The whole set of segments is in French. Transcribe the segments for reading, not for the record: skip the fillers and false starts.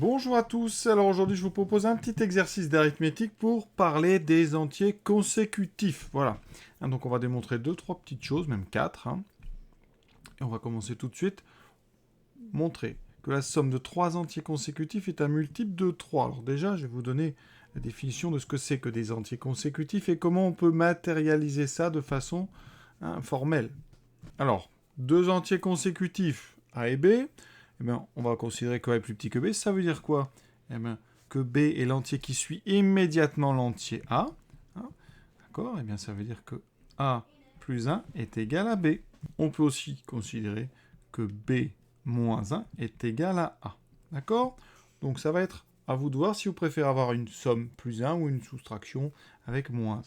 Bonjour à tous, alors aujourd'hui je vous propose un petit exercice d'arithmétique pour parler des entiers consécutifs. Voilà, donc on va démontrer 2-3 petites choses, même 4. Et on va commencer tout de suite. Montrer que la somme de 3 entiers consécutifs est un multiple de 3. Alors déjà, je vais vous donner la définition de ce que c'est que des entiers consécutifs et comment on peut matérialiser ça de façon formelle. Alors, deux entiers consécutifs, A et B, eh bien, on va considérer que A est plus petit que B. Ça veut dire quoi? Eh bien, que B est l'entier qui suit immédiatement l'entier A. D'accord? Eh bien, ça veut dire que A plus 1 est égal à B. On peut aussi considérer que B moins 1 est égal à A. D'accord? Donc, ça va être à vous de voir si vous préférez avoir une somme plus 1 ou une soustraction avec moins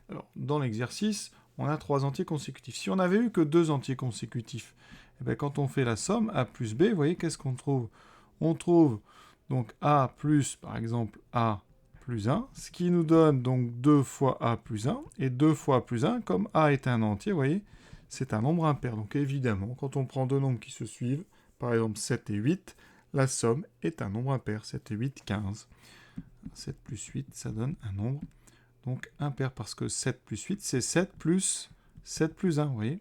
1. Alors, dans l'exercice, on a 3 entiers consécutifs. Si on n'avait eu que 2 entiers consécutifs, eh bien, quand on fait la somme, A plus B, vous voyez, qu'est-ce qu'on trouve? On trouve donc A plus, par exemple, A plus 1, ce qui nous donne donc 2 fois A plus 1, et 2 fois A plus 1, comme A est un entier, vous voyez, c'est un nombre impair. Donc évidemment, quand on prend deux nombres qui se suivent, par exemple 7 et 8, la somme est un nombre impair. 7 et 8, 15. 7 plus 8, ça donne un nombre donc impair, parce que 7 plus 8, c'est 7 plus 1, vous voyez.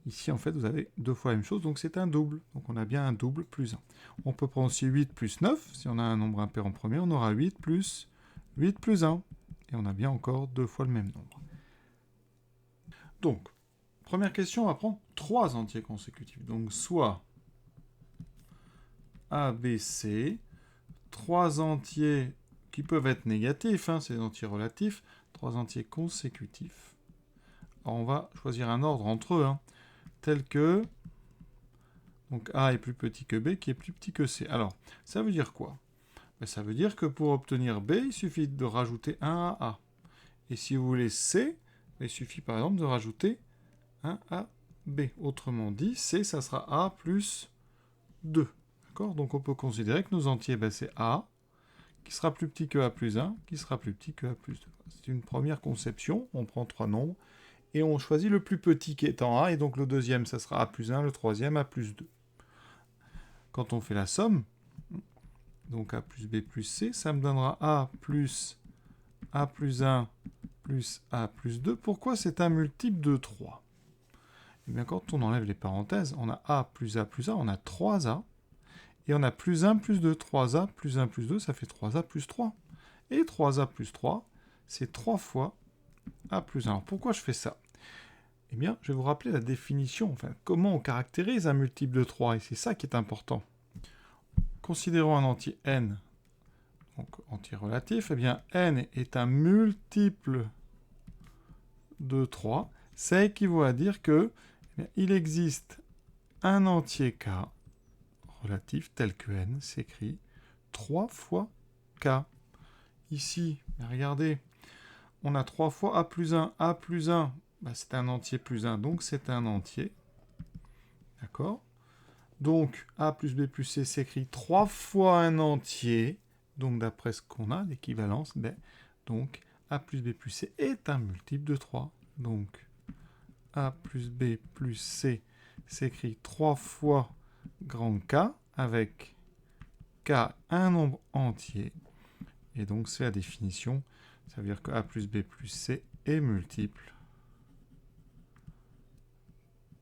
Ici, en fait, vous avez deux fois la même chose, donc c'est un double. Donc on a bien un double plus 1. On peut prendre aussi 8 plus 9. Si on a un nombre impair en premier, on aura 8 plus 1. Et on a bien encore deux fois le même nombre. Donc, première question, on va prendre 3 entiers consécutifs. Donc soit A, B, C, 3 entiers qui peuvent être négatifs, c'est des entiers relatifs, 3 entiers consécutifs. Alors on va choisir un ordre entre eux, tel que donc A est plus petit que B, qui est plus petit que C. Alors, ça veut dire quoi? Ça veut dire que pour obtenir B, il suffit de rajouter 1 à A. Et si vous voulez C, il suffit par exemple de rajouter 1 à B. Autrement dit, C, ça sera A plus 2. D'accord? Donc on peut considérer que nos entiers, c'est A, qui sera plus petit que A plus 1, qui sera plus petit que A plus 2. C'est une première conception. On prend 3 nombres et on choisit le plus petit qui est en A, et donc le deuxième, ça sera A plus 1, le troisième, A plus 2. Quand on fait la somme, donc A plus B plus C, ça me donnera A plus 1 plus A plus 2. Pourquoi c'est un multiple de 3? Eh bien, quand on enlève les parenthèses, on a A plus 1, on a 3A, et on a plus 1 plus 2, 3A plus 1 plus 2, ça fait 3A plus 3. Et 3A plus 3, c'est 3 fois A plus 1. Alors pourquoi je fais ça? Eh bien, je vais vous rappeler la définition, comment on caractérise un multiple de 3, et c'est ça qui est important. Considérons un entier n, donc entier relatif, eh bien n est un multiple de 3, ça équivaut à dire que il existe un entier k relatif tel que n s'écrit 3 fois k. Ici, regardez, on a 3 fois a plus 1, c'est un entier plus 1, donc c'est un entier. D'accord? Donc, A plus B plus C s'écrit 3 fois un entier. Donc, d'après ce qu'on a, l'équivalence, donc A plus B plus C est un multiple de 3. Donc, A plus B plus C s'écrit 3 fois grand K, avec K un nombre entier. Et donc, c'est la définition. Ça veut dire que A plus B plus C est multiple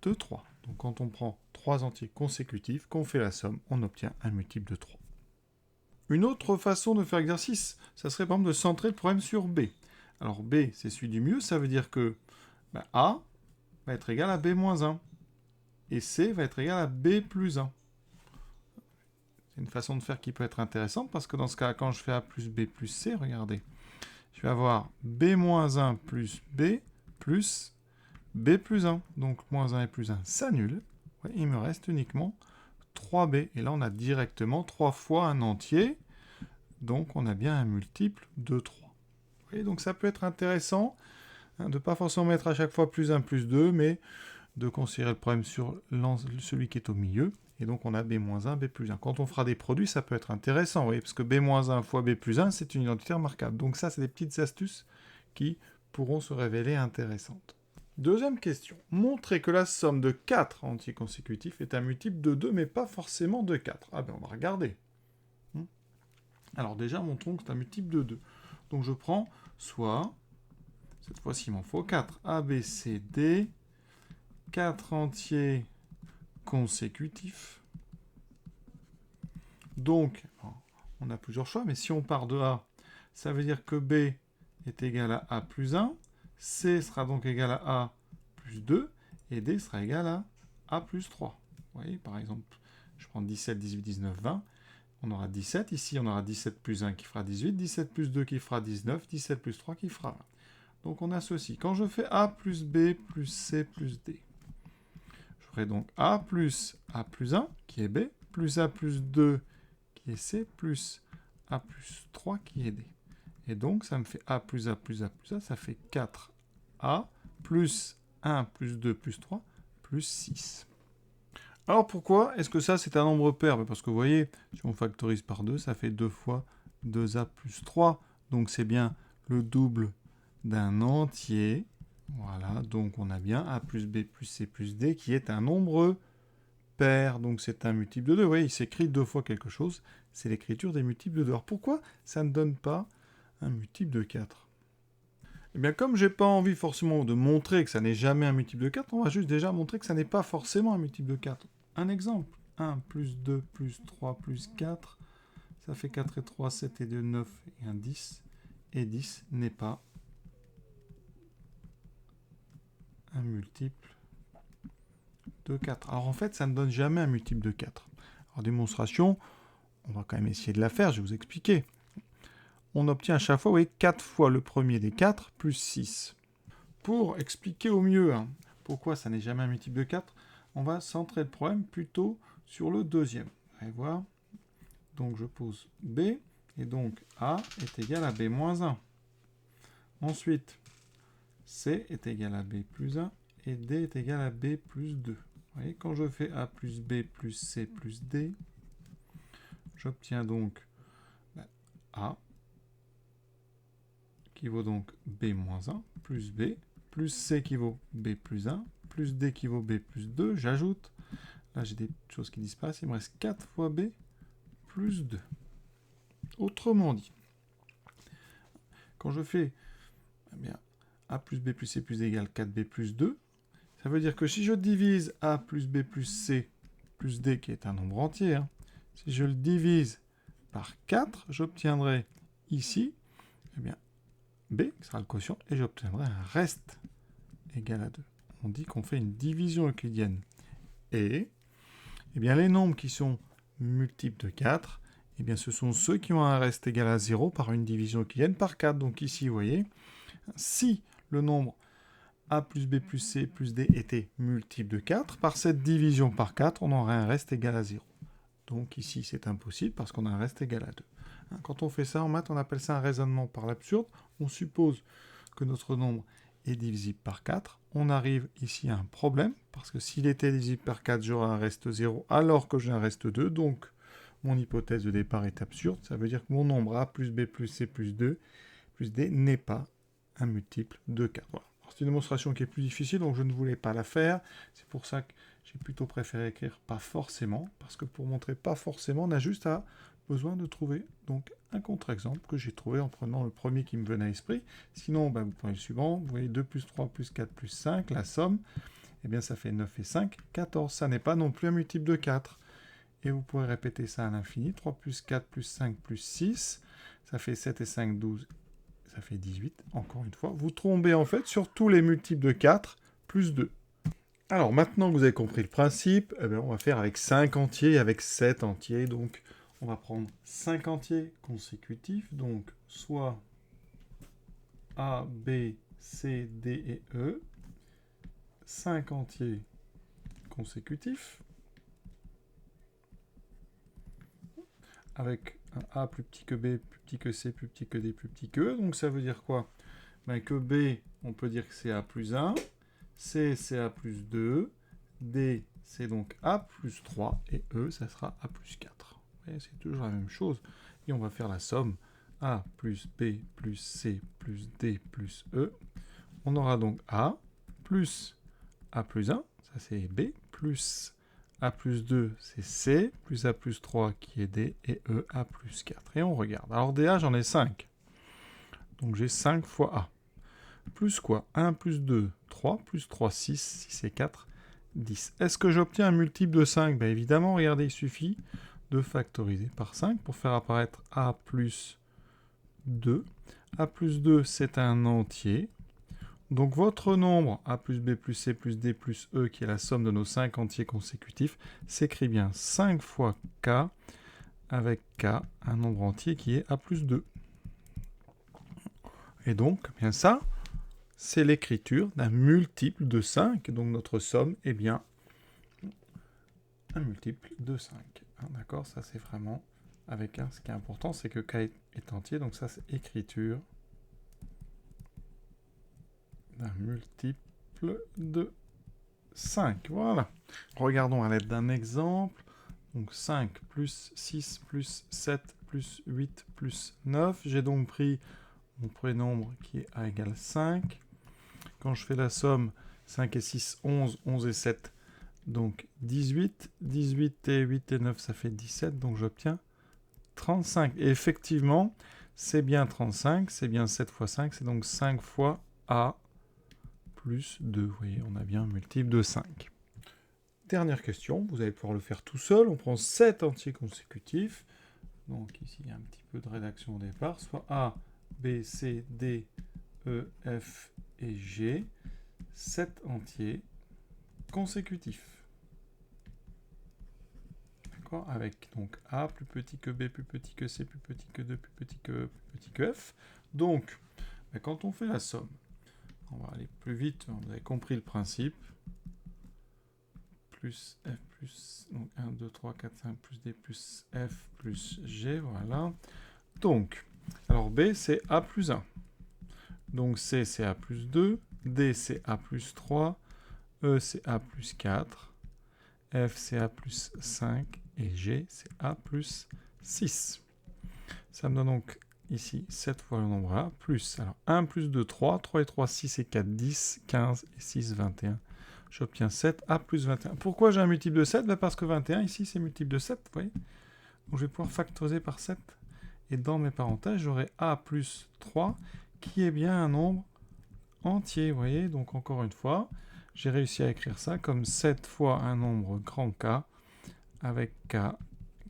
de 3. Donc quand on prend 3 entiers consécutifs, qu'on fait la somme, on obtient un multiple de 3. Une autre façon de faire exercice, ça serait par exemple de centrer le problème sur B. Alors B, c'est celui du milieu, ça veut dire que A va être égal à B moins 1. Et C va être égal à B plus 1. C'est une façon de faire qui peut être intéressante, parce que dans ce cas, quand je fais A plus B plus C, regardez, je vais avoir B moins 1 plus B plus B plus 1. Donc moins 1 et plus 1 s'annulent. Ouais, il me reste uniquement 3B. Et là, on a directement 3 fois un entier. Donc on a bien un multiple de 3. Et donc ça peut être intéressant de ne pas forcément mettre à chaque fois plus 1 plus 2, mais de considérer le problème sur celui qui est au milieu. Et donc on a B moins 1, B plus 1. Quand on fera des produits, ça peut être intéressant, vous voyez, parce que B moins 1 fois B plus 1, c'est une identité remarquable. Donc ça, c'est des petites astuces qui pourront se révéler intéressantes. Deuxième question. Montrer que la somme de 4 entiers consécutifs est un multiple de 2, mais pas forcément de 4. Ah ben on va regarder. Alors déjà, montrons que c'est un multiple de 2. Donc je prends soit, cette fois-ci il m'en faut 4, A, B, C, D, 4 entiers consécutifs. Donc, on a plusieurs choix, mais si on part de A, ça veut dire que B est égal à A plus 1, C sera donc égal à A plus 2, et D sera égal à A plus 3. Vous voyez, par exemple, je prends 17, 18, 19, 20. On aura 17. Ici, on aura 17 plus 1 qui fera 18, 17 plus 2 qui fera 19, 17 plus 3 qui fera 20. Donc, on associe. Quand je fais A plus B plus C plus D, je ferai donc A plus 1, qui est B, plus A plus 2, qui est C, plus A plus 3, qui est D. Et donc, ça me fait A plus A plus A plus A, ça fait 4A plus 1 plus 2 plus 3 plus 6. Alors pourquoi est-ce que ça c'est un nombre pair? Parce que vous voyez, si on factorise par 2, ça fait 2 fois 2A plus 3. Donc c'est bien le double d'un entier. Voilà, donc on a bien A plus B plus C plus D qui est un nombre pair. Donc c'est un multiple de 2. Vous voyez, il s'écrit 2 fois quelque chose. C'est l'écriture des multiples de 2. Alors pourquoi ça ne donne pas un multiple de 4? Eh bien, comme j'ai pas envie forcément de montrer que ça n'est jamais un multiple de 4, on va juste déjà montrer que ça n'est pas forcément un multiple de 4. Un exemple, 1 plus 2 plus 3 plus 4, ça fait 4 et 3, 7 et 2, 9 et 1, 10. Et 10 n'est pas un multiple de 4. Alors en fait, ça ne donne jamais un multiple de 4. Alors démonstration, on va quand même essayer de la faire, je vais vous expliquer. On obtient à chaque fois, vous voyez, 4 fois le premier des 4 plus 6. Pour expliquer au mieux pourquoi ça n'est jamais un multiple de 4, on va centrer le problème plutôt sur le deuxième. Vous allez voir. Donc je pose B, et donc A est égal à B moins 1. Ensuite, C est égal à B plus 1, et D est égal à B plus 2. Vous voyez, quand je fais A plus B plus C plus D, j'obtiens donc A, qui vaut donc B moins 1, plus B, plus C qui vaut B plus 1, plus D qui vaut B plus 2, j'ajoute, là j'ai des choses qui disparaissent, il me reste 4 fois B plus 2. Autrement dit, quand je fais A plus B plus C plus D égale 4B plus 2, ça veut dire que si je divise A plus B plus C plus D, qui est un nombre entier, si je le divise par 4, j'obtiendrai ici B, qui sera le quotient, et j'obtiendrai un reste égal à 2. On dit qu'on fait une division euclidienne. Et les nombres qui sont multiples de 4, ce sont ceux qui ont un reste égal à 0 par une division euclidienne par 4. Donc ici, vous voyez, si le nombre A plus B plus C plus D était multiple de 4, par cette division par 4, on aurait un reste égal à 0. Donc ici, c'est impossible parce qu'on a un reste égal à 2. Quand on fait ça en maths, on appelle ça un raisonnement par l'absurde. On suppose que notre nombre est divisible par 4. On arrive ici à un problème, parce que s'il était divisible par 4, j'aurais un reste 0, alors que j'ai un reste 2. Donc, mon hypothèse de départ est absurde. Ça veut dire que mon nombre A plus B plus C plus 2 plus D n'est pas un multiple de 4. Voilà. C'est une démonstration qui est plus difficile, donc je ne voulais pas la faire. C'est pour ça que j'ai plutôt préféré écrire pas forcément, parce que pour montrer pas forcément, on a juste besoin de trouver donc un contre-exemple que j'ai trouvé en prenant le premier qui me venait à l'esprit. Sinon, vous prenez le suivant. Vous voyez 2 plus 3 plus 4 plus 5, la somme, ça fait 9 et 5, 14. Ça n'est pas non plus un multiple de 4. Et vous pourrez répéter ça à l'infini. 3 plus 4 plus 5 plus 6, ça fait 7 et 5, 12. Ça fait 18, encore une fois. Vous tombez en fait sur tous les multiples de 4 plus 2. Alors maintenant que vous avez compris le principe, on va faire avec 5 entiers et avec 7 entiers. Donc on va prendre 5 entiers consécutifs. Donc soit A, B, C, D et E. 5 entiers consécutifs. Avec un A plus petit que B, plus petit que C, plus petit que D, plus petit que E. Donc ça veut dire quoi? Que B, on peut dire que c'est A plus 1. C, c'est A plus 2. D, c'est donc A plus 3. Et E, ça sera A plus 4. C'est toujours la même chose. Et on va faire la somme. A plus B plus C plus D plus E. On aura donc A plus A plus 1. Ça, c'est B. Plus A plus 2, c'est C, plus A plus 3 qui est D, et E, A plus 4. Et on regarde. Alors DA, j'en ai 5. Donc j'ai 5 fois A. Plus quoi? 1 plus 2, 3, plus 3, 6, 6 et 4, 10. Est-ce que j'obtiens un multiple de 5? Ben évidemment, regardez, il suffit de factoriser par 5 pour faire apparaître A plus 2. A plus 2, c'est un entier. Donc votre nombre A plus B plus C plus D plus E, qui est la somme de nos 5 entiers consécutifs, s'écrit bien 5 fois K, avec K, un nombre entier qui est A plus 2. Et donc, bien ça, c'est l'écriture d'un multiple de 5. Donc notre somme est bien un multiple de 5. D'accord, ça c'est vraiment avec un. Ce qui est important, c'est que K est entier. Donc ça, c'est écriture d'un multiple de 5. Voilà. Regardons à l'aide d'un exemple. Donc 5 plus 6 plus 7 plus 8 plus 9. J'ai donc pris mon premier nombre qui est A égale 5. Quand je fais la somme, 5 et 6, 11, 11 et 7, donc 18. 18 et 8 et 9, ça fait 17, donc j'obtiens 35. Et effectivement, c'est bien 35, c'est bien 7 fois 5, c'est donc 5 fois A plus 2. Vous voyez, on a bien un multiple de 5. Dernière question, vous allez pouvoir le faire tout seul. On prend 7 entiers consécutifs. Donc ici, il y a un petit peu de rédaction au départ. Soit A, B, C, D, E, F et G. 7 entiers consécutifs. D'accord? Avec donc A plus petit que B, plus petit que C, plus petit que 2, plus petit que E, plus petit que F. Donc, quand on fait la somme, on va aller plus vite, vous avez compris le principe. Plus F plus, donc 1, 2, 3, 4, 5, plus D plus F plus G, voilà. Donc, alors B, c'est A plus 1. Donc C, c'est A plus 2. D, c'est A plus 3. E, c'est A plus 4. F, c'est A plus 5. Et G, c'est A plus 6. Ça me donne donc ici 7 fois le nombre A, plus, alors 1 plus 2, 3. 3 et 3, 6 et 4, 10. 15 et 6, 21. J'obtiens 7, A plus 21. Pourquoi j'ai un multiple de 7? Parce que 21, ici, c'est multiple de 7, vous voyez. Donc je vais pouvoir factoriser par 7. Et dans mes parenthèses, j'aurai A plus 3, qui est bien un nombre entier, vous voyez. Donc encore une fois, j'ai réussi à écrire ça comme 7 fois un nombre grand K, avec K,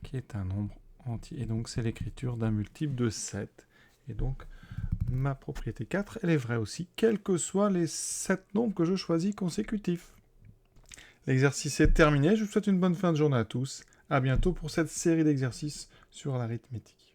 qui est un nombre entier. Et donc c'est l'écriture d'un multiple de 7. Et donc, ma propriété 4, elle est vraie aussi, quels que soient les 7 nombres que je choisis consécutifs. L'exercice est terminé. Je vous souhaite une bonne fin de journée à tous. À bientôt pour cette série d'exercices sur l'arithmétique.